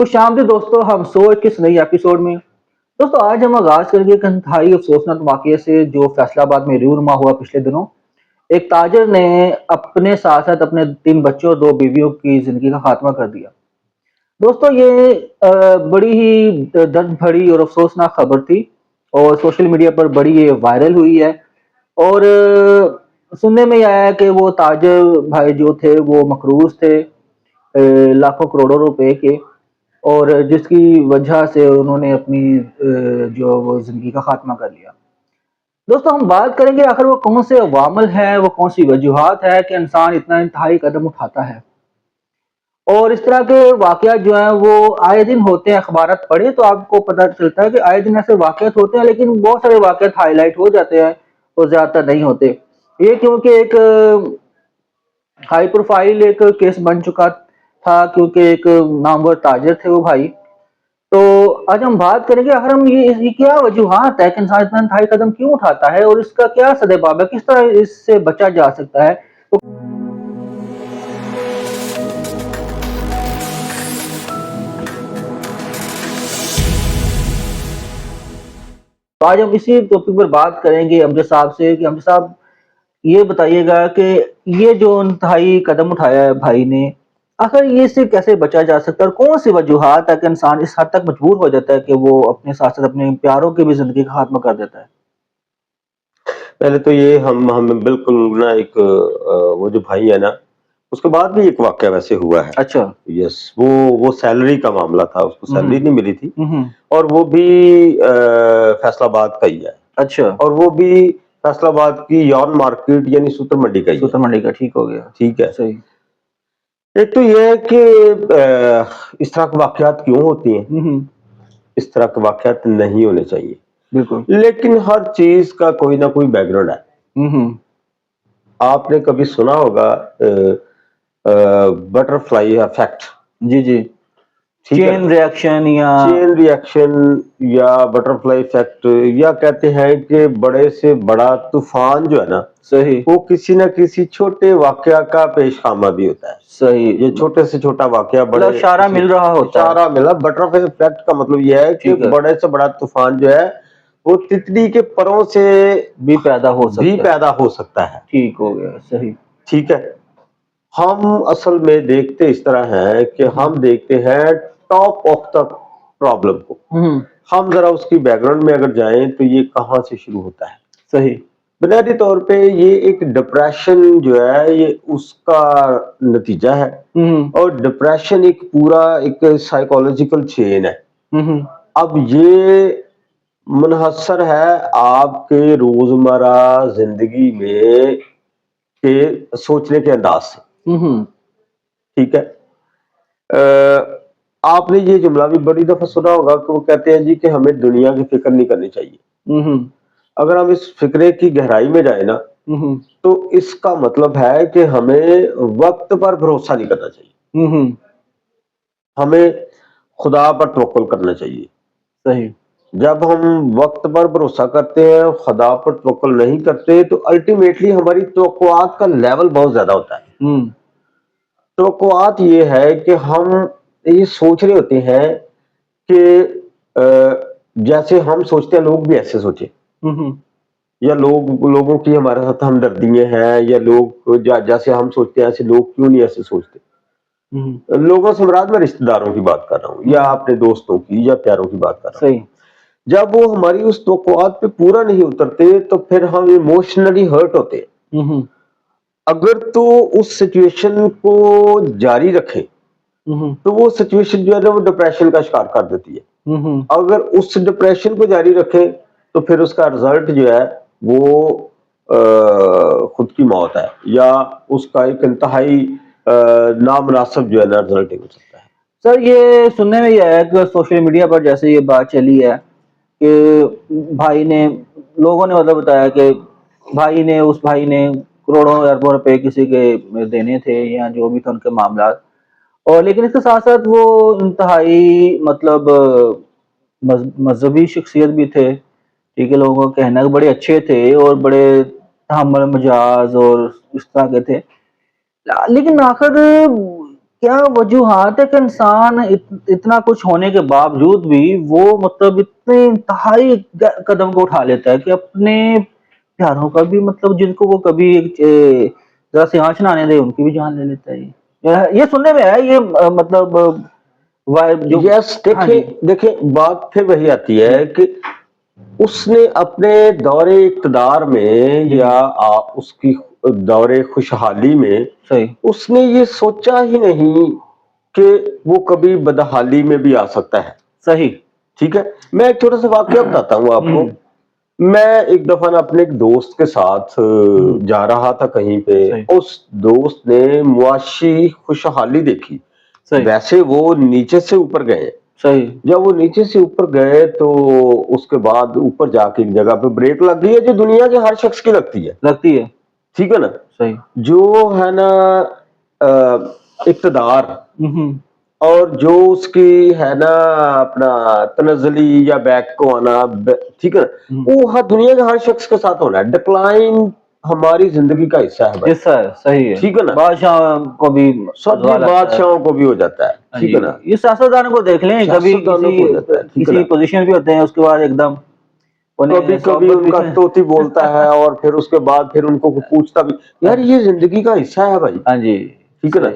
خوش آمدید دوستو، ہم سوچ کس نئی ایپیسوڈ میں دوستو آج ہم آغاز کریں گے ایک انتہائی افسوسناک واقعے سے جو فیصل آباد میں رونما ہوا پچھلے دنوں۔ ایک تاجر نے اپنے ساتھ ساتھ اپنے 3 بچوں اور 2 بیویوں کی زندگی کا خاتمہ کر دیا۔ دوستو یہ بڑی ہی درد بھری اور افسوسناک خبر تھی اور سوشل میڈیا پر بڑی یہ وائرل ہوئی ہے، اور سننے میں آیا ہے کہ وہ تاجر بھائی جو تھے وہ مقروض تھے لاکھوں کروڑوں روپے کے، اور جس کی وجہ سے انہوں نے اپنی جو وہ زندگی کا خاتمہ کر لیا۔ دوستو ہم بات کریں گے آخر وہ کون سے عوامل ہیں، وہ کون سی وجوہات ہے کہ انسان اتنا انتہائی قدم اٹھاتا ہے، اور اس طرح کے واقعات جو ہیں وہ آئے دن ہوتے ہیں۔ اخبارات پڑھیں تو آپ کو پتہ چلتا ہے کہ آئے دن ایسے واقعات ہوتے ہیں، لیکن بہت سارے واقعات ہائی لائٹ ہو جاتے ہیں اور زیادہ تر نہیں ہوتے۔ یہ کیونکہ ایک ہائی پروفائل ایک کیس بن چکا تھا، کیونکہ ایک نامور تاجر تھے وہ بھائی۔ تو آج ہم بات کریں گے آخر ہم یہ کیا وجوہات ہے کہ انسان اتنا انتہائی قدم کیوں اٹھاتا ہے، اور اس کا کیا سدباب ہے، کس طرح اس سے بچا جا سکتا ہے۔ تو آج ہم اسی ٹاپک پر بات کریں گے امجد صاحب سے کہ امجد صاحب یہ بتائیے گا کہ یہ جو انتہائی قدم اٹھایا ہے بھائی نے، آخر یہ سے کیسے بچا جا سکتا ہے، اور کون سی وجوہات ہے کہ انسان اس حد تک مجبور ہو جاتا ہے کہ وہ اپنے ساتھ ساتھ اپنے پیاروں کی بھی زندگی کا خاتمہ کر دیتا ہے۔ پہلے تو یہ ہمیں بالکل نا ایک وہ جو بھائی ہے نا، اس کے بعد بھی ایک واقعہ ویسے ہوا ہے۔ اچھا۔ یس، وہ سیلری کا معاملہ تھا، اس کو سیلری نہیں ملی تھی، ہوں۔ اور وہ بھی فیصل آباد کا ہی ہے، اچھا، اور وہ بھی فیصل آباد کی یارن مارکیٹ یعنی سوتر منڈی کا ہی ہے۔ سوتر منڈی کا، ٹھیک ہو گیا، ٹھیک ہے۔ صحیح۔ ایک تو یہ ہے کہ اس طرح کے واقعات کیوں ہوتی ہیں، اس طرح کے واقعات نہیں ہونے چاہیے، بالکل۔ لیکن ہر چیز کا کوئی نہ کوئی بیک گراؤنڈ ہے۔ آپ نے کبھی سنا ہوگا بٹر فلائی افیکٹ؟ جی جی، چین ریاکشن یا بٹر فلائی افیکٹ، یا کہتے ہیں کہ بڑے سے بڑا طوفان جو ہے نا، صحیح، وہ کسی نہ کسی چھوٹے واقعہ کا پیش خامہ بھی ہوتا ہے۔ صحیح، یہ چھوٹے سے چھوٹا واقعہ بڑے اشارہ مل رہا ہوتا ہے، اشارہ ملا۔ بٹر فلائی افیکٹ کا مطلب یہ ہے کہ بڑے سے بڑا طوفان جو ہے وہ تتلی کے پروں سے بھی پیدا ہو سکتا ہے۔ ٹھیک ہو گیا، صحیح، ٹھیک ہے۔ ہم اصل میں دیکھتے اس طرح ہیں کہ ہم دیکھتے ہیں ٹاپ آف دا پرابلم کو، ہم ذرا اس کی بیک گراؤنڈ میں اگر جائیں تو یہ کہاں سے شروع ہوتا ہے۔ صحیح۔ بنیادی طور پہ یہ ایک ڈپریشن جو ہے یہ اس کا نتیجہ ہے، اور ڈپریشن ایک پورا ایک سائیکولوجیکل چین ہے۔ اب یہ منحصر ہے آپ کے روزمرہ زندگی میں کے سوچنے کے انداز سے، ٹھیک ہے۔ آپ نے یہ جملہ بھی بڑی دفعہ سنا ہوگا کہ وہ کہتے ہیں جی کہ ہمیں دنیا کی فکر نہیں کرنی چاہیے۔ اگر ہم اس فکرے کی گہرائی میں جائیں نا تو اس کا مطلب ہے کہ ہمیں وقت پر بھروسہ نہیں کرنا چاہیے، ہمیں خدا پر توکل کرنا چاہیے۔ صحیح۔ جب ہم وقت پر بھروسہ کرتے ہیں، خدا پر توکل نہیں کرتے، تو الٹیمیٹلی ہماری توقعات کا لیول بہت زیادہ ہوتا ہے۔ توقعات یہ ہے کہ ہم یہ سوچ رہے ہوتے ہیں کہ جیسے ہم سوچتے ہیں لوگ بھی ایسے سوچیں، یا لوگوں کی ہمارے ساتھ ہمدردیاں ہیں، یا لوگ جیسے ہم سوچتے ہیں ایسے لوگ کیوں نہیں ایسے سوچتے۔ لوگوں سے مراد میں رشتہ داروں کی بات کر رہا ہوں، یا اپنے دوستوں کی یا پیاروں کی بات کر رہا ہوں۔ جب وہ ہماری اس توقعات پہ پورا نہیں اترتے تو پھر ہم ایموشنلی ہرٹ ہوتے ہیں۔ اگر تو اس سچویشن کو جاری رکھیں تو وہ سچویشن جو ہے نا وہ ڈپریشن کا شکار کر دیتی ہے۔ اگر اس ڈپریشن کو جاری رکھیں تو پھر اس کا رزلٹ جو ہے وہ خود کی موت ہے، یا اس کا ایک انتہائی نامناسب جو ہے نا رزلٹ ہو سکتا ہے۔ سر یہ سننے میں یہ آیا کہ سوشل میڈیا پر جیسے یہ بات چلی ہے کہ بھائی نے، لوگوں نے مطلب بتایا کہ اس بھائی نے کروڑوں اربوں روپے کسی کے دینے تھے یا جو بھی تھا ان کے معاملات، اور لیکن اس کے ساتھ ساتھ وہ انتہائی مطلب مذہبی شخصیت بھی تھے، ٹھیک ہے، لوگوں کا کہنا کہ بڑے اچھے تھے اور بڑے تحمل مجاز اور اس طرح کے تھے، لیکن آخر کیا وجوہات ہے کہ انسان اتنا کچھ ہونے کے باوجود بھی وہ مطلب اتنے انتہائی قدم کو اٹھا لیتا ہے کہ اپنے پیاروں کا بھی مطلب جن کو وہ کبھی ذرا سی آنچ نہ آنے دے ان کی بھی جان لے لیتا ہے. یہ سننے میں ہے یہ مطلب جو یس ہاں جی دیکھیں بات پھر وہی آتی ہے کہ اس نے اپنے دور اقتدار میں یا اس کی دور خوشحالی میں صحیح اس نے یہ سوچا ہی نہیں کہ وہ کبھی بدحالی میں بھی آ سکتا ہے. صحیح ٹھیک ہے, میں ایک چھوٹا سا واقعہ بتاتا ہوں آپ کو. میں ایک دفعہ اپنے ایک دوست کے ساتھ جا رہا تھا کہیں پہ, اس دوست نے معاشی خوشحالی دیکھی. ویسے وہ نیچے سے اوپر گئے, صحیح جب وہ نیچے سے اوپر گئے تو اس کے بعد اوپر جا کے ایک جگہ پہ بریک لگ گئی ہے جو دنیا کے ہر شخص کی لگتی ہے. ٹھیک ہے نا, صحیح جو ہے نا اقتدار اور جو اس کی ہے نا اپنا تنزلی یا بیک کو آنا, ٹھیک ہے نا, وہ ہر دنیا کے ہر شخص کے ساتھ ہونا ہے. ڈکلائن ہماری زندگی کا حصہ ہے بھائی, حصہ ہے. صحیح ہے, ٹھیک ہے نا, بادشاہ کو بھی سب بادشاہوں کو بھی ہو جاتا ہے. ٹھیک ہے نا, یہ سیاستدانوں کو دیکھ لیں, کبھی سیاستدانوں کو ہو جاتا ہے. ٹھیک ہے کسی نا, پوزیشن پہ ہوتے ہیں اس کے بعد ایک دم کبھی کبھی ان کا توتی بولتا ہے اور پھر اس کے بعد پھر ان کو پوچھتا بھی. یار یہ زندگی کا حصہ ہے بھائی. ہاں جی ٹھیک ہے نا,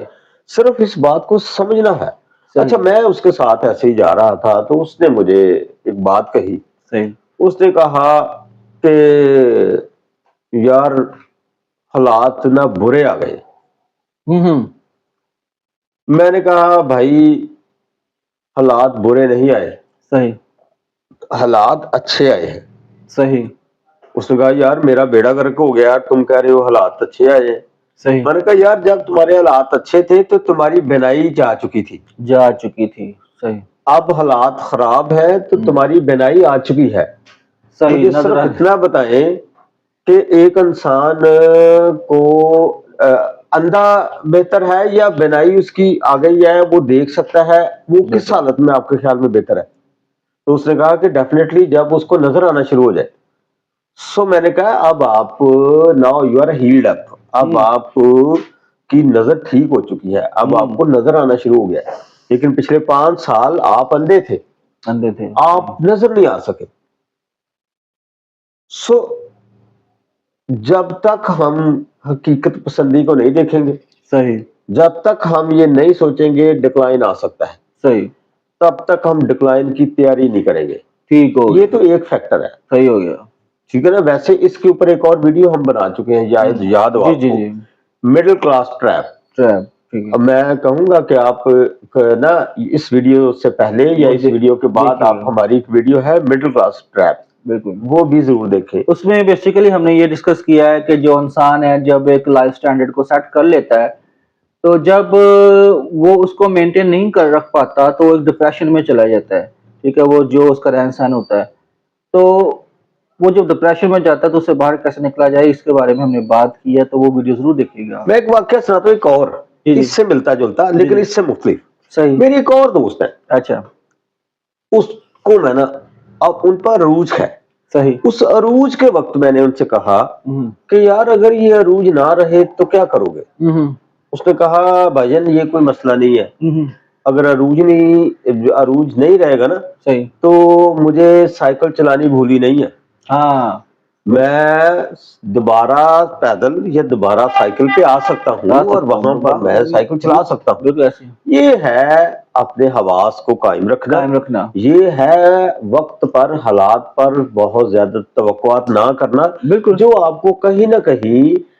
صرف اس بات کو سمجھنا ہے. اچھا, میں اس کے ساتھ ایسے ہی جا رہا تھا تو اس نے مجھے ایک بات کہی. اس نے کہا کہ یار حالات نہ برے آ گئے. میں نے کہا بھائی حالات برے نہیں آئے, صحیح حالات اچھے آئے ہیں. صحیح اس نے کہا یار میرا بیڑا غرق ہو گیا, تم کہہ رہے ہو حالات اچھے آئے ہیں. صحیح میں نے کہا یار جب تمہارے حالات اچھے تھے تو تمہاری بینائی جا چکی تھی. صحیح اب حالات خراب ہے تو تمہاری بینائی آ چکی ہے. مجھے صرف اتنا بتائیں کہ ایک انسان کو اندھا بہتر ہے یا بینائی اس کی آ گئی ہے, وہ دیکھ سکتا ہے, وہ کس حالت میں آپ کے خیال میں بہتر ہے؟ تو اس نے کہا کہ ڈیفینیٹلی جب اس کو نظر آنا شروع ہو جائے. سو میں نے کہا اب آپ now you are held up, اب آپ کی نظر ٹھیک ہو چکی ہے, اب آپ کو نظر آنا شروع ہو گیا ہے. لیکن پچھلے 5 سال آپ اندھے تھے, آپ نظر نہیں آ سکے. سو جب تک ہم حقیقت پسندی کو نہیں دیکھیں گے, صحیح جب تک ہم یہ نہیں سوچیں گے ڈکلائن آ سکتا ہے, صحیح تب تک ہم ڈکلائن کی تیاری نہیں کریں گے. ٹھیک ہو, یہ تو ایک فیکٹر ہے. صحیح ہو گیا. ٹھیک ہے نا, ویسے اس کے اوپر ایک اور ویڈیو ہم بنا چکے ہیں, یاد ہو آپ کو, مڈل کلاس ٹریپ. میں کہوں گا کہ آپ نا اس ویڈیو سے پہلے یا اس ویڈیو کے بعد آپ ہماری ایک ویڈیو ہے مڈل کلاس ٹریپ, بالکل وہ بھی ضرور دیکھیں. اس میں بیسیکلی ہم نے یہ ڈسکس کیا ہے کہ جو انسان ہے جب ایک لائف سٹینڈرڈ کو سیٹ کر لیتا ہے تو جب وہ اس کو مینٹین نہیں کر رکھ پاتا تو وہ ایک ڈپریشن میں چلا جاتا ہے. ٹھیک ہے, وہ جو اس کا رہن سہن ہوتا ہے, تو وہ جب ڈپریشن میں جاتا ہے تو اسے باہر کیسے نکلا جائے اس کے بارے میں ہم نے بات کی ہے, تو وہ ویڈیو ضرور دیکھیے گا. میں ایک واقعہ سناتا ہوں, ایک اور اس سے ملتا جلتا لیکن اس سے مختلف. صحیح, میری ایک اور دوست ہے, اچھا, اس کو میں نا اب ان پر عروج ہے. صحیح, اس عروج کے وقت میں نے ان سے کہا کہ یار اگر یہ عروج نہ رہے تو کیا کرو گے؟ اس نے کہا بھائی جان یہ کوئی مسئلہ نہیں ہے, اگر عروج نہیں رہے گا نا صحیح, تو مجھے سائیکل چلانی بھولی نہیں ہے. ہاں, میں دوبارہ پیدل یا دوبارہ سائیکل پہ آ سکتا ہوں اور وہاں پر میں سائیکل چلا سکتا ہوں. یہ ہے اپنے حواس کو قائم رکھنا, یہ ہے وقت پر حالات پر بہت زیادہ توقعات نہ کرنا, جو آپ کو کہیں نہ کہیں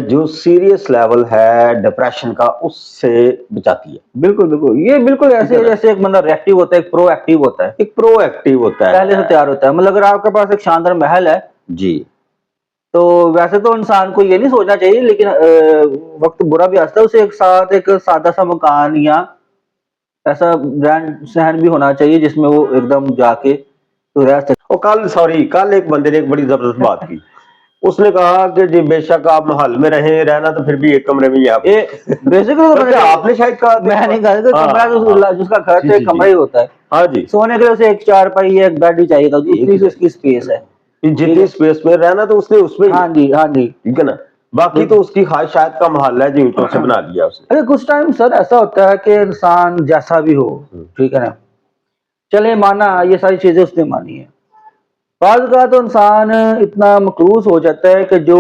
جو سیریس لیول ہے ڈپریشن کا اس سے بچاتی ہے. بالکل بالکل, یہ بالکل ایسے جیسے ایک بندہ ریئیکٹیو ہوتا ہے, ایک پرو ایکٹیو ہوتا ہے. ایک پرو ایکٹیو ہوتا ہے, پہلے سے تیار ہوتا ہے. مطلب اگر آپ کے پاس ایک شاندار محل ہے جی, تو ویسے تو انسان کو یہ نہیں سوچنا چاہیے, لیکن وقت برا بھی آتا ہے, اسے ایک ساتھ ایک سادہ سا مکان یا ایسا رہن سہن بھی ہونا چاہیے جس میں وہ ایک دم جا کے رہ سکے. کل ایک بندے نے ایک بڑی زبردست بات کی. اس نے کہا کہ جی بے شک آپ محل میں رہیں, رہنا تو پھر بھی ایک کمرے میں ہی آپ نے شاید کہا, میں نہیں کہا, کمرہ جس کا گھر تو کمرہ ہی ہوتا ہے. ہاں جی, سونے کے لیے اسے ایک چارپائی ایک بیڈ ہی چاہیے تھا, اتنی اس کی اسپیس ہے, جتنی اسپیس میں رہنا تو اس نے اس میں, ہاں جی ہاں جی, ٹھیک ہے نا. باقی تو اس کی خواہشات کا محل ہے جو اینٹوں سے بنا لیا اس نے. ارے کچھ ٹائم سر ایسا ہوتا ہے کہ انسان جیسا بھی ہو، ٹھیک ہے نا، چلے مانا یہ ساری چیزیں اس نے مانی ہیں، بعض اوقات تو انسان اتنا مقروض ہو جاتا ہے کہ جو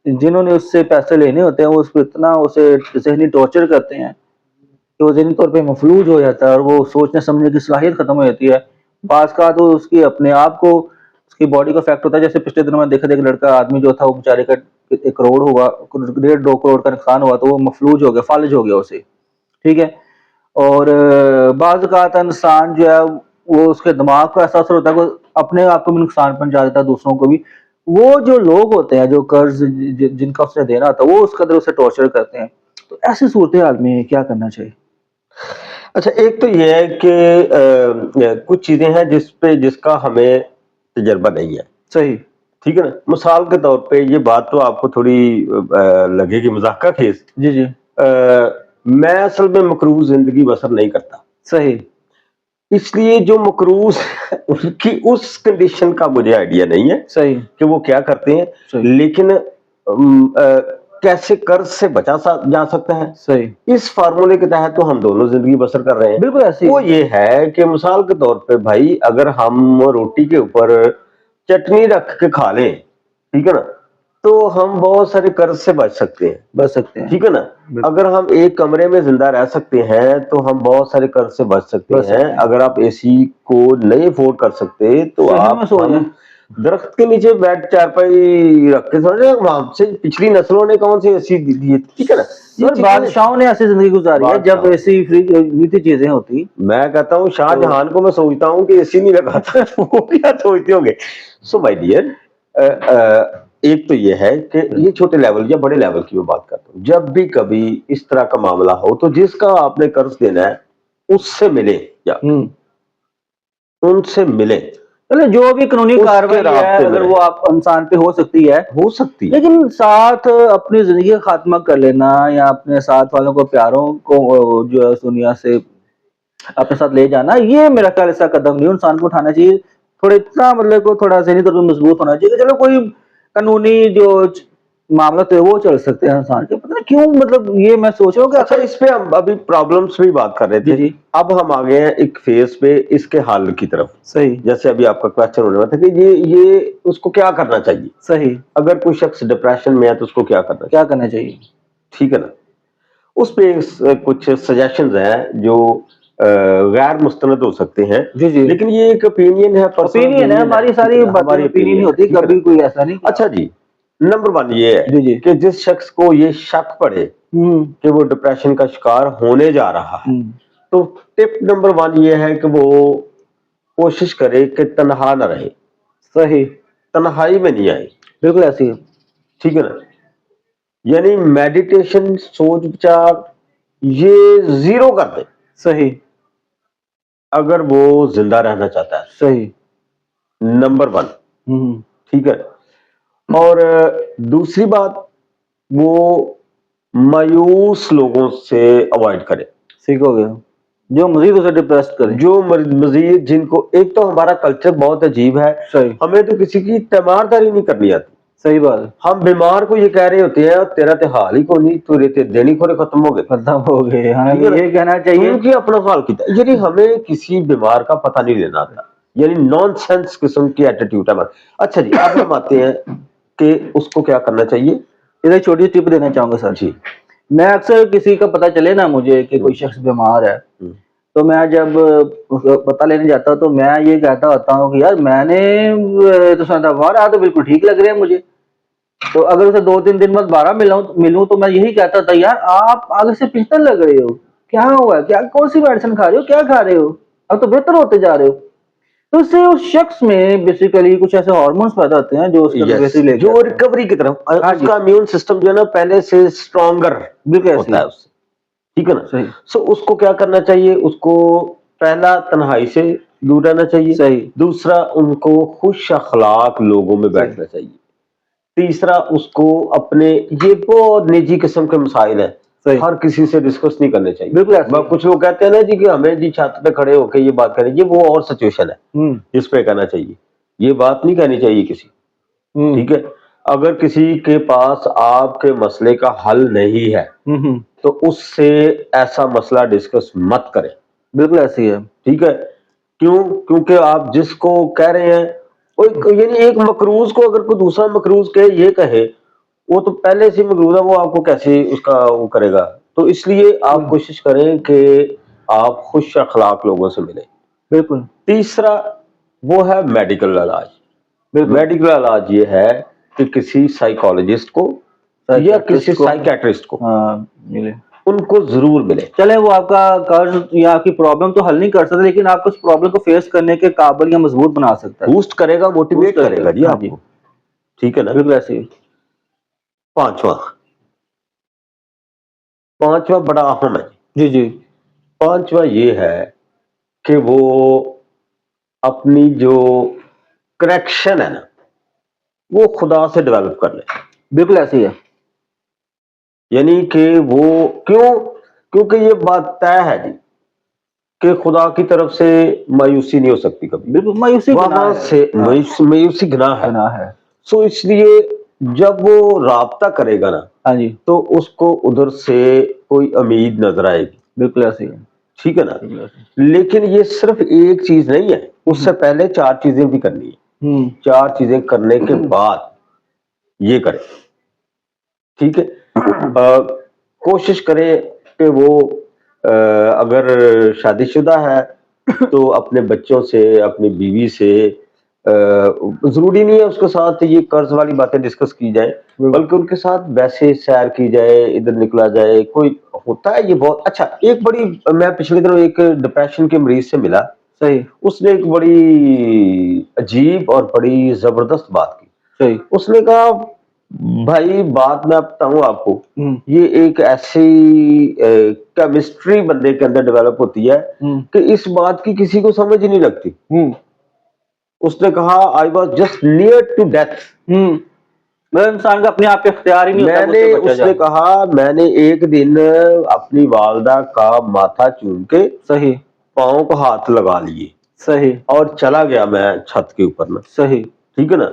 جنہوں نے اس سے پیسے لینے ہوتے ہیں وہ اس پہ اتنا اسے ذہنی ٹارچر کرتے ہیں کہ وہ ذہنی طور پہ مفلوج ہو جاتا ہے اور وہ سوچنے سمجھنے کی صلاحیت ختم ہو جاتی ہے. بعض کا تو اس کی اپنے آپ کو اس کی باڈی کا افیکٹ ہوتا ہے. جیسے پچھلے دنوں میں دیکھا تھا ایک لڑکا آدمی جو تھا وہ بیچارے کا 1 کروڑ ہوا، 1.5-2 کروڑ کا نقصان ہوا تو وہ مفلوج ہو گیا، فالج ہو گیا اسے، ٹھیک ہے. اور بعض اوقات انسان جو ہے وہ اس کے دماغ کا ایسا اثر ہوتا ہے کہ اپنے آپ کو بھی نقصان پہنچا دیتا ہے، دوسروں کو بھی. وہ جو لوگ ہوتے ہیں جو قرض جن کا اس نے دینا ہوتا ہے وہ اس قدر اسے ٹارچر کرتے ہیں. تو ایسی صورتحال میں کیا کرنا چاہیے؟ اچھا، ایک تو یہ ہے کہ کچھ چیزیں ہیں جس کا ہمیں تجربہ نہیں ہے. صحیح. ٹھیک ہے نا. مثال کے طور پہ یہ بات تو آپ کو تھوڑی لگے گی مذاق خیز. جی جی. میں اصل میں مقروض زندگی بسر نہیں کرتا. صحیح. اس لیے جو مقروض ان کی اس کنڈیشن کا مجھے آئیڈیا نہیں ہے. صحیح. کہ وہ کیا کرتے ہیں. صحیح. لیکن کیسے قرض سے بچا جا سکتا ہے. صحیح. اس فارمولے کے تحت تو ہم دونوں زندگی بسر کر رہے ہیں. بالکل ایسے وہ یہ ہے کہ مثال کے طور پہ بھائی اگر ہم روٹی کے اوپر چٹنی رکھ کے کھا لیں، ٹھیک ہے نا، تو ہم بہت سارے قرض سے بچ سکتے ہیں. ٹھیک ہے نا. اگر ہم ایک کمرے میں زندہ رہ سکتے ہیں تو ہم بہت سارے قرض سے بچ سکتے ہیں. اگر آپ اے سی کو نہیں افورڈ کر سکتے تو آپ درخت کے نیچے بیٹھ چارپائی رکھ کے سوچے. وہاں سے پچھلی نسلوں نے کون سی اے سی دی ہے. ٹھیک ہے نا. بادشاہوں نے ایسی زندگی گزاری ہے جب ایسی فری چیزیں ہوتی. میں کہتا ہوں شاہ جہان کو میں سوچتا ہوں کہ اے سی نہیں لگاتا وہ کیا سوچتے ہوں گے. سو مائی ڈیئر، ایک تو یہ ہے کہ یہ چھوٹے لیول یا بڑے لیول کی میں بات کرتا ہوں. جب بھی کبھی اس طرح کا معاملہ ہو تو جس کا آپ نے قرض دینا ہے اس سے ملے یا ان سے ملے. جو بھی قانونی کارروائی ہے اگر وہ آپ انسان پہ ہو سکتی ہے، لیکن ساتھ اپنی زندگی کا خاتمہ کر لینا یا اپنے ساتھ والوں کو پیاروں کو جو ہے دنیا سے اپنے ساتھ لے جانا، یہ میرا خیال ایسا قدم نہیں انسان کو اٹھانا چاہیے. تھوڑا اتنا مطلب کو تھوڑا ذہنی طور پہ مضبوط ہونا چاہیے کہ چلو کوئی قانونی جو معاملہ تو وہ چل سکتے ہیں انسان کے. پتہ نہیں کیوں مطلب یہ میں سوچ رہا ہوں کہ اچھا اس پہ ہم ابھی پرابلمس بھی بات کر رہے تھے. اب ہم آ گئے ہیں ایک فیز پہ اس کے حل کی طرف. صحیح. جیسے ابھی آپ کا کوشچن ہونے والا تھا کہ یہ اس کو کیا کرنا چاہیے. صحیح. اگر کوئی شخص ڈپریشن میں ہے تو اس کو کیا کرنا چاہیے. ٹھیک ہے نا. اس پہ کچھ سجیشنز ہیں جو غیر مستند ہو سکتے ہیں. لیکن یہ ایک اوپینین ہے، اوپینین ہے. ہماری ساری باتیں اوپینین ہوتی، کبھی کوئی ایسا نہیں. اچھا جی، نمبر 1 یہ ہے کہ جس شخص کو یہ شک پڑے کہ وہ ڈپریشن کا شکار ہونے جا رہا ہے تو ٹپ نمبر 1 یہ ہے کہ وہ کوشش کرے کہ تنہا نہ رہے. صحیح. تنہائی میں نہیں آئے. بالکل ایسی ہے. ٹھیک ہے نا. یعنی میڈیٹیشن، سوچ بچار یہ زیرو کر دے. صحیح. اگر وہ زندہ رہنا چاہتا ہے. صحیح. نمبر 1. ٹھیک ہے. اور دوسری بات، وہ مایوس لوگوں سے اوائڈ کرے. سیکھو گے جو مزید اسے ڈپریس کرے، جو مزید جن کو، ایک تو ہمارا کلچر بہت عجیب ہے. صحیح. ہمیں تو کسی کی تیمارداری نہیں کرنی آتی. صحیح بات ہے. ہم بیمار کو یہ کہہ رہے ہوتے ہیں تیرا تے حال ہی کو نہیں، تو ریتے دینی کھورے ختم ہو گئے. یہ کہنا چاہیے کہ اپنا حال کیتا. یعنی ہمیں کسی بیمار کا پتہ نہیں لینا آتا. یعنی نان سینس قسم کی ایٹیٹیوڈ ہے. اچھا جی، اب ہم آتے ہیں کہ اس کو کیا کرنا چاہیے. ادھر چھوٹی سی ٹپ دینا چاہوں گا سر. جی. میں اکثر کسی کا پتہ چلے نا مجھے کہ کوئی شخص بیمار ہے تو میں جب پتہ لینے جاتا ہوں تو میں یہ کہتا ہوتا ہوں کہ یار میں نے تو سنا تھا تو بالکل ٹھیک لگ رہے ہیں مجھے. تو اگر اسے 2-3 دن بعد دوبارہ ملوں تو میں یہی کہتا تھا یار آپ آگے سے بہتر لگ رہے ہو، کیا ہوا ہے، کیا کون سی میڈیسن کھا رہے ہو، کیا کھا رہے ہو، اب تو بہتر ہوتے جا رہے ہو. تو اس سے اس شخص میں بیسیکلی کچھ ایسے ہارمونز پیدا ہوتے ہیں جو اس کا جو ریکوری کی طرف اس کا امیون سسٹم جو ہے نا پہلے سے اسٹرانگر ہوتا ہے اس سے. ٹھیک ہے نا. سو اس کو کیا کرنا چاہیے، اس کو پہلا تنہائی سے دور رہنا چاہیے. صحیح. دوسرا ان کو خوش اخلاق لوگوں میں بیٹھنا چاہیے. تیسرا اس کو اپنے، یہ بہت نجی قسم کے مسائل ہیں، ہر کسی سے ڈسکس نہیں کرنے چاہیے. بالکل. کچھ لوگ کہتے ہیں نا جی کہ ہمیں جی چھت پہ کھڑے ہو کے یہ بات کریں، یہ وہ اور سچویشن ہے جس پہ کہنا چاہیے. یہ بات نہیں کہنی چاہیے کسی. ٹھیک ہے. اگر کسی کے پاس آپ کے مسئلے کا حل نہیں ہے تو اس سے ایسا مسئلہ ڈسکس مت کریں. بالکل ایسی ہے. ٹھیک ہے. کیونکہ آپ جس کو کہہ رہے ہیں یعنی ایک مقروض کو اگر کوئی دوسرا مقروض یہ کہے وہ تو پہلے سے مقروض ہے, وہ آپ کو کیسے اس کا وہ کرے گا. تو اس لیے آپ کوشش کریں کہ آپ خوش اخلاق لوگوں سے ملیں. بالکل. تیسرا وہ ہے میڈیکل علاج. میڈیکل علاج یہ ہے کہ کسی سائیکالوجسٹ کو یا کسی سائیکیٹرسٹ کو ملے, ان کو ضرور ملے. چلے وہ آپ کا قرض یا آپ کی پرابلم تو حل نہیں کر سکتے, لیکن آپ کو اس پرابلم کو فیس کرنے کے قابل یا مضبوط بنا سکتا ہے, بوسٹ کرے گا, موٹیویٹ کرے گا جی آپ کو. ٹھیک ہے نا. بالکل ایسے ہی. پانچواں بڑا اہم ہے. جی. پانچواں یہ ہے کہ وہ اپنی جو کریکشن ہے نا وہ خدا سے ڈیولپ کر لے. بالکل ایسی ہے. یعنی کہ وہ کیونکہ یہ بات طے ہے جی کہ خدا کی طرف سے مایوسی نہیں ہو سکتی کبھی. بالکل مایوسی وہاں سے مایوسی گناہ ہے. سو اس لیے جب وہ رابطہ کرے گا نا ہاں جی تو اس کو ادھر سے کوئی امید نظر آئے گی. بالکل ایسی ہے. ٹھیک ہے نا. لیکن یہ صرف ایک چیز نہیں ہے, اس سے پہلے 4 چیزیں بھی کرنی ہے. 4 چیزیں کرنے کے بعد یہ کریں. ٹھیک ہے. کوشش کریں کہ وہ اگر شادی شدہ ہے تو اپنے بچوں سے, اپنی بیوی سے, ضروری نہیں ہے اس کے ساتھ یہ قرض والی باتیں ڈسکس کی جائے, بلکہ ان کے ساتھ ویسے سیر کی جائے, ادھر نکلا جائے. کوئی ہوتا ہے یہ بہت اچھا. ایک بڑی, میں پچھلے دنوں ایک ڈپریشن کے مریض سے ملا. صحیح. اس نے ایک بڑی عجیب اور بڑی زبردست بات کی. صحیح. اس نے کہا بھائی بات میں بتاؤں آپ کو, یہ ایک ایسی کیمسٹری بندے کے اندر ڈیولپ ہوتی ہے کہ اس بات کی کسی کو سمجھ ہی نہیں لگتی. اس نے کہا I was just near to death. انسان کا اپنے آپ پہ اختیار ہی نہیں ہوتا. اس نے کہا میں نے ایک دن اپنی والدہ کا ماتھا چوم کے صحیح پاؤں کو ہاتھ لگا لیے. صحیح. اور چلا گیا میں چھت کے اوپر میں. صحیح. ٹھیک ہے نا.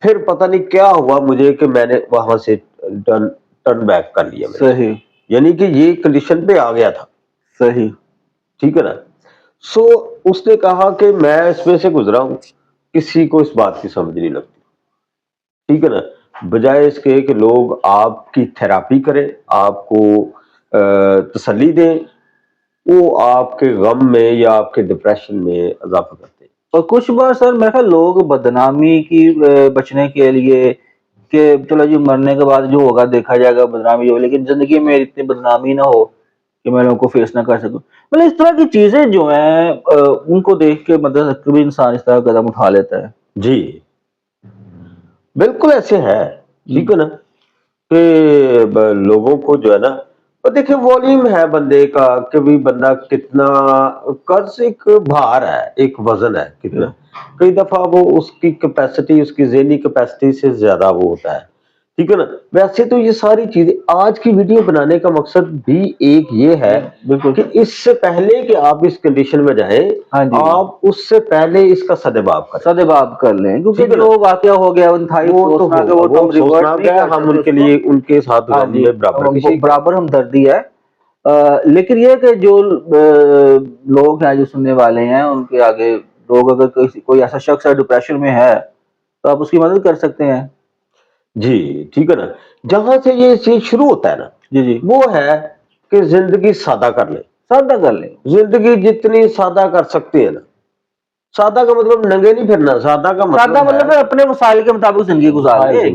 پھر پتہ نہیں کیا ہوا مجھے کہ میں نے وہاں سے ٹرن بیک کر لیا. صحیح. یعنی کہ یہ کنڈیشن پہ آ گیا تھا. صحیح. ٹھیک ہے نا. سو اس نے کہا کہ میں اس میں سے گزرا ہوں, کسی کو اس بات کی سمجھ نہیں لگتی. ٹھیک ہے نا. بجائے اس کے کہ لوگ آپ کی تھراپی کریں, آپ کو تسلی دیں, وہ آپ کے غم میں یا آپ کے ڈپریشن میں اضافہ کرتے ہیں. اور کچھ بار سر میرے خیال لوگ بدنامی کی بچنے کے لیے کہ چلو جی مرنے کے بعد جو ہوگا دیکھا جائے گا, بدنامی ہو, لیکن زندگی میں اتنی بدنامی نہ ہو کہ میں لوگوں کو فیس نہ کر سکوں. مطلب اس طرح کی چیزیں جو ہیں ان کو دیکھ کے مطلب کبھی انسان اس طرح قدم اٹھا لیتا ہے. جی بالکل ایسے ہے. ٹھیک ہے نا. کہ لوگوں کو جو ہے نا, دیکھیں والیوم ہے بندے کا کہ بھی بندہ کتنا, قرض ایک بھار ہے, ایک وزن ہے کتنا. کئی دفعہ وہ اس کی کیپیسٹی, اس کی ذہنی کیپیسٹی سے زیادہ وہ ہوتا ہے. ٹھیک ہے نا. ویسے تو یہ ساری چیزیں, آج کی ویڈیو بنانے کا مقصد بھی ایک یہ ہے کہ اس سے پہلے کہ آپ اس کنڈیشن میں جائیں, آپ اس سے پہلے اس کا سدباب کر لیں, کیونکہ جو واقعہ ہو گیا ہم ان کے لیے ان کے ساتھ غم میں برابر ہمدردی ہے. لیکن یہ کہ جو لوگ ہیں جو سننے والے ہیں ان کے آگے لوگ, اگر کوئی ایسا شخص ہے ڈپریشن میں ہے تو آپ اس کی مدد کر سکتے ہیں. جی ٹھیک ہے نا. جہاں سے یہ چیز شروع ہوتا ہے نا جی وہ ہے کہ زندگی سادہ کر لیں. زندگی جتنی سادہ کر سکتے ہیں نا, سادہ کا مطلب ننگے نہیں پھرنا, سادہ کا مطلب اپنے وسائل کے مطابق زندگی گزار لے.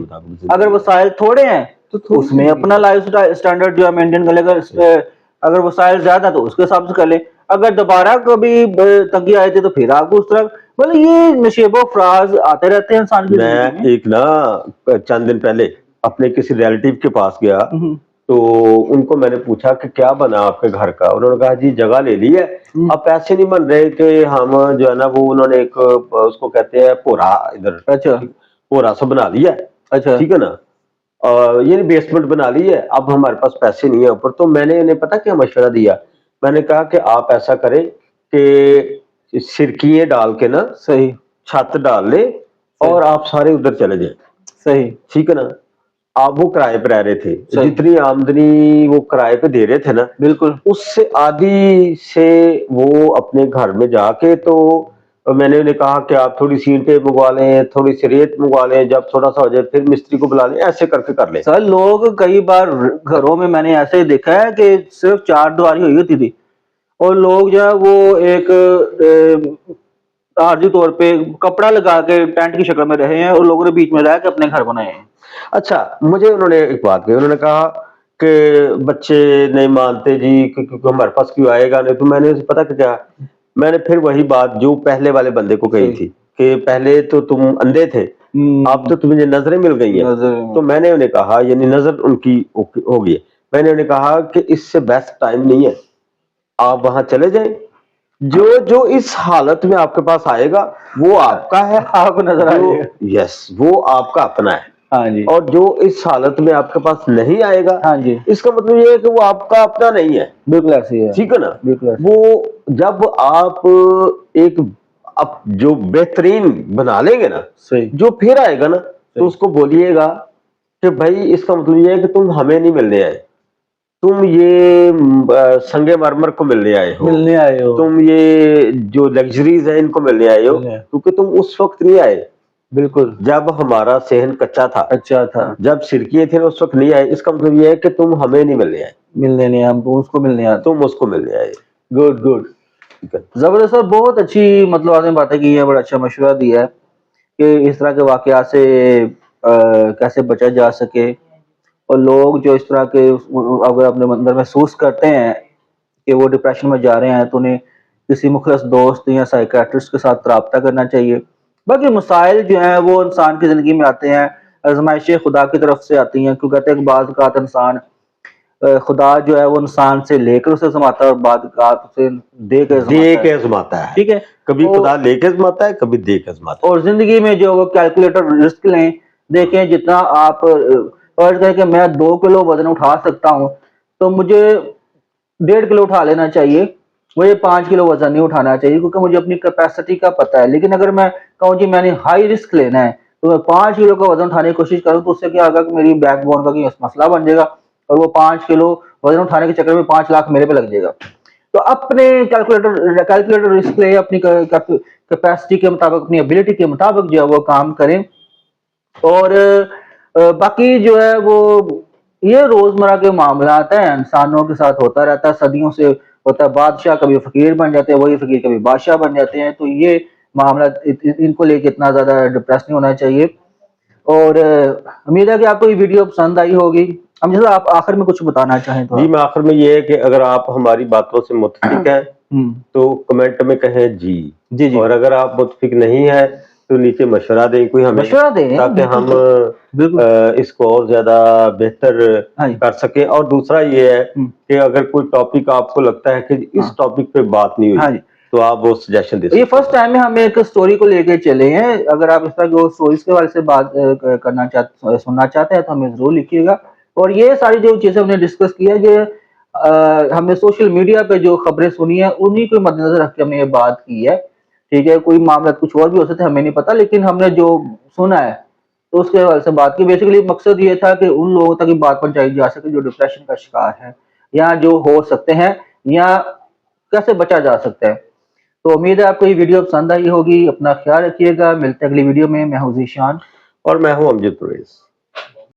اگر وسائل تھوڑے ہیں تو اس میں اپنا لائف سٹینڈرڈ جو ہے مینٹین کر لے. اگر وسائل زیادہ تو اس کے حساب سے کر لے. اگر دوبارہ کبھی تنگی آئی تھی تو پھر آپ کو اس طرح, مطلب یہ نشیب و فراز آتے رہتے ہیں انسان کی زندگی میں. ایک نا چند دن پہلے اپنے کسی ریلیٹیو کے پاس گیا تو ان کو میں نے پوچھا کہ کیا بنا آپ کے گھر کا. انہوں نے کہا جی جگہ لے لی ہے, اب پیسے نہیں بن رہے کہ ہم جو ہے نا وہ انہوں نے ایک اس کو کہتے ہیں پورا, ادھر پورا سا بنا لیا ہے. اچھا ٹھیک ہے نا. یہ بیسمنٹ بنا لی ہے, اب ہمارے پاس پیسے نہیں ہیں اوپر. تو میں نے انہیں پتا کیا مشورہ دیا, میں نے کہا کہ آپ ایسا کریں کہ سرکیاں ڈال کے نا, صحیح چھت ڈال لیں اور آپ سارے ادھر چلے جائیں. صحیح. ٹھیک ہے نا, آپ وہ کرائے پہ رہ رہے تھے, صحیح. جتنی آمدنی وہ کرائے پہ دے رہے تھے نا, بالکل. اس سے آدھی سے وہ اپنے گھر میں جا کے, تو میں نے انہیں کہا کہ آپ تھوڑی سی اینٹیں منگوا لیں, تھوڑی سی ریت منگوا لیں, جب تھوڑا سا ہو جائے پھر مستری کو بلا لیں, ایسے کر کے کر لیں. سر لوگ کئی بار گھروں میں نے ایسے دیکھا ہے کہ صرف 4 دیواری ہوئی ہوتی تھی اور لوگ جو ہے وہ ایک عارضی طور پہ کپڑا لگا کے ٹینٹ کی شکل میں رہے ہیں اور لوگوں نے بیچ میں رہ کے اپنے گھر بنائے ہیں. اچھا, مجھے انہوں نے ایک بات کہی, انہوں نے کہا کہ بچے نہیں مانتے جی کیونکہ ہمارے پاس کیوں آئے گا نہیں. تو میں نے پتا کہ کیا, میں نے پھر وہی بات جو پہلے والے بندے کو کہی تھی کہ پہلے تو تم اندھے تھے, اب تو تمہیں نظریں مل گئی ہیں. تو میں نے انہیں کہا, یعنی نظر ان کی ہوگی, میں نے انہیں کہا کہ اس سے بیسٹ ٹائم نہیں ہے, آپ وہاں چلے جائیں, جو اس حالت میں آپ کے پاس آئے گا وہ آپ کا ہے, آپ کو نظر آئے گا. یس, وہ آپ کا اپنا ہے. ہاں جی. اور جو اس حالت میں آپ کے پاس نہیں آئے گا, ہاں جی, اس کا مطلب یہ ہے کہ وہ آپ کا اپنا نہیں ہے. بالکل ایسے ہی ہے. ٹھیک ہے نا, بالکل ایسے. وہ جب آپ ایک جو بہترین بنا لیں گے نا, صحیح. جو پھر آئے گا نا, تو اس کو بولیے گا کہ بھائی اس کا مطلب یہ ہے کہ تم ہمیں نہیں ملنے آئے, تم یہ سنگے مرمر کو ملنے آئے ہو, تم یہ جو لگژریز ہیں ان کو ملنے آئے ہو, کیونکہ تم اس وقت نہیں آئے. بالکل. جب ہمارا صحن کچا تھا, جب سرکیے تھے اس وقت نہیں آئے. اس کا مطلب یہ ہے کہ تم ہمیں نہیں ملنے آئے, ملنے نہیں, ہم اس کو ملنے آئے, تم اس کو ملنے آئے. گڈ گڈ, زبردست. بہت اچھی مطلب آپ نے باتیں کی ہیں, بڑا اچھا مشورہ دیا ہے کہ اس طرح کے واقعات سے کیسے بچا جا سکے. اور لوگ جو اس طرح کے اگر اپنے اندر محسوس کرتے ہیں کہ وہ ڈپریشن میں جا رہے ہیں, تو انہیں کسی مخلص دوست یا سائیکیٹرسٹ کے ساتھ رابطہ کرنا چاہیے. باقی مسائل جو ہیں وہ انسان کی زندگی میں آتے ہیں, آزمائشیں خدا کی طرف سے آتی ہیں, کیونکہ کہتے ہیں کہ بعض اوقات انسان خدا جو ہے وہ انسان سے لے کر اسے آزماتا ہے اور بعض اوقات اسے دے کے آزماتا ہے. ٹھیک ہے, کبھی خدا لے کے آزماتا ہے, کبھی دے کے آزماتا ہے. اور زندگی میں جو وہ کیلکولیٹر رسک لیں, دیکھیں جتنا آپ فرض کریں کہ میں 2 کلو وزن اٹھا سکتا ہوں تو مجھے 1.5 کلو اٹھا لینا چاہیے, مجھے 5 کلو وزن نہیں اٹھانا چاہیے, کیونکہ مجھے اپنی کیپیسٹی کا پتہ ہے. لیکن اگر میں کہوں جی میں نے ہائی رسک لینا ہے تو میں 5 کلو کا وزن اٹھانے کی کوشش کروں, تو اس سے کیا ہوگا کہ میری بیک بون کا مسئلہ بن جائے گا اور وہ 5 کلو وزن اٹھانے کے چکر میں 5 لاکھ میرے پہ لگ جائے گا. تو اپنے کیلکولیٹر رسک لے, اپنی کیپیسٹی کے مطابق, اپنی ابیلٹی کے مطابق جو ہے وہ کام کریں. اور باقی جو ہے وہ یہ روزمرہ کے معاملات ہیں, انسانوں کے ساتھ ہوتا رہتا ہے, صدیوں سے ہوتا ہے. بادشاہ کبھی فقیر بن جاتے ہیں, وہی فقیر کبھی بادشاہ بن جاتے ہیں. تو یہ معاملات ان کو لے کے اتنا زیادہ ڈپریس نہیں ہونا چاہیے. اور امید ہے کہ آپ کو یہ ویڈیو پسند آئی ہوگی. اب جیسے آپ آخر میں کچھ بتانا چاہیں تو. جی, میں آخر میں یہ ہے کہ اگر آپ ہماری باتوں سے متفق ہیں تو کمنٹ میں کہیں جی, اور اگر آپ متفق نہیں ہیں تو نیچے مشورہ دیں کوئی ہمیں, مشورہ دیں تاکہ ہم اس کو اور زیادہ بہتر کر سکیں. اور دوسرا یہ ہے کہ اگر کوئی ٹاپک آپ کو لگتا ہے کہ اس ٹاپک پہ بات نہیں ہوئی تو آپ وہ سجیشن دے سکتے ہیں. یہ فرسٹ ٹائم ہے ہم ایک سٹوری کو لے کے چلے ہیں. اگر آپ اس طرح کی سٹوریز کے بارے سے بات کرنا سننا چاہتے ہیں تو ہمیں ضرور لکھیے گا. اور یہ ساری جو چیزیں ہم نے ڈسکس کی ہے, یہ ہم نے سوشل میڈیا پہ جو خبریں سنی ہیں انہی کو مد نظر رکھ کے ہم نے یہ بات کی ہے. ٹھیک ہے, کوئی معاملات کچھ اور بھی ہو سکتے ہمیں نہیں پتا, لیکن ہم نے جو سنا ہے تو اس کے حوالے سے بات کی. بیسیکلی مقصد یہ تھا کہ ان لوگوں تک بات پہنچائی جا سکے جو ڈپریشن کا شکار ہے یا جو ہو سکتے ہیں, یا کیسے بچا جا سکتا ہے. تو امید ہے آپ کو یہ ویڈیو پسند آئی ہوگی. اپنا خیال رکھیے گا, ملتے ہیں اگلی ویڈیو میں. میں ہوں ذیشان اور میں ہوں امجد پرویز.